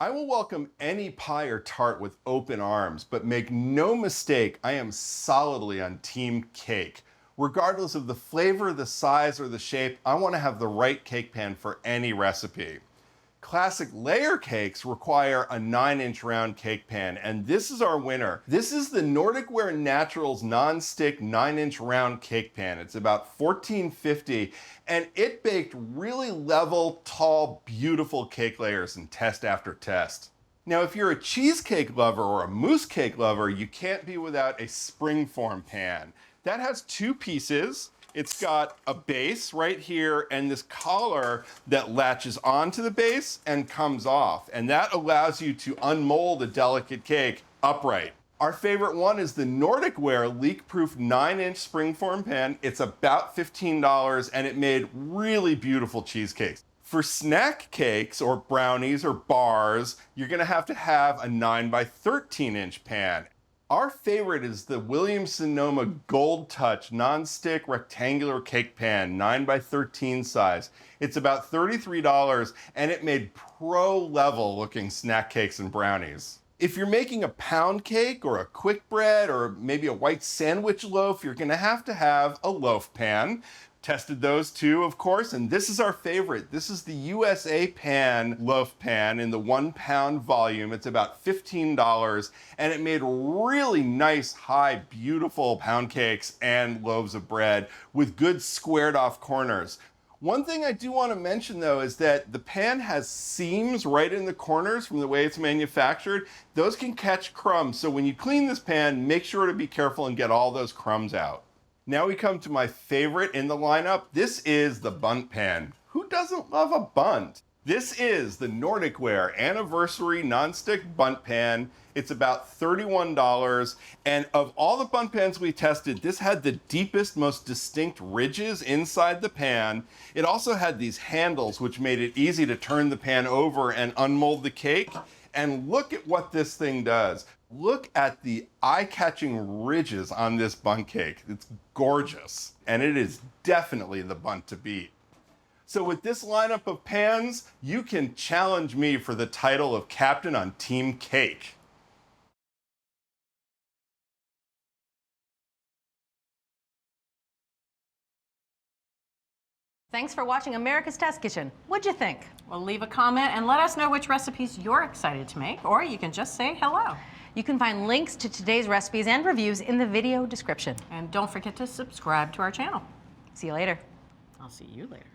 I will welcome any pie or tart with open arms, but make no mistake, I am solidly on team cake. Regardless of the flavor, the size, or the shape, I want to have the right cake pan for any recipe. Classic layer cakes require a 9-inch round cake pan, and this is our winner. This is the Nordicware Naturals non-stick 9-inch round cake pan. It's about $14.50, and it baked really level, tall, beautiful cake layers in test after test. Now, if you're a cheesecake lover or a mousse cake lover, you can't be without a Springform pan. That has two pieces. It's got a base right here and this collar that latches onto the base and comes off. And that allows you to unmold a delicate cake upright. Our favorite one is the Nordicware leak-proof 9-inch Springform pan. It's about $15 and it made really beautiful cheesecakes. For snack cakes or brownies or bars, you're gonna have to have a 9x13-inch pan. Our favorite is the Williams-Sonoma Gold Touch non-stick rectangular cake pan, 9x13 size. It's about $33 and it made pro-level looking snack cakes and brownies. If you're making a pound cake or a quick bread or maybe a white sandwich loaf, you're gonna have to have a loaf pan. Tested those too, of course, and this is our favorite. This is the USA Pan loaf pan in the 1 pound volume. It's about $15, and it made really nice, high, beautiful pound cakes and loaves of bread with good squared off corners. One thing I do want to mention though is that the pan has seams right in the corners from the way it's manufactured. Those can catch crumbs, so when you clean this pan, make sure to be careful and get all those crumbs out. Now we come to my favorite in the lineup. This is the Bundt pan. Who doesn't love a Bundt? This is the Nordicware Anniversary Nonstick Bundt pan. It's about $31, and of all the Bundt pans we tested, this had the deepest, most distinct ridges inside the pan. It also had these handles, which made it easy to turn the pan over and unmold the cake. And look at what this thing does. Look at the eye-catching ridges on this Bundt cake. It's gorgeous, and it is definitely the Bundt to beat. So with this lineup of pans, you can challenge me for the title of captain on Team Cake. Thanks for watching America's Test Kitchen. What'd you think? Well, leave a comment and let us know which recipes you're excited to make, or you can just say hello. You can find links to today's recipes and reviews in the video description. And don't forget to subscribe to our channel. See you later. I'll see you later.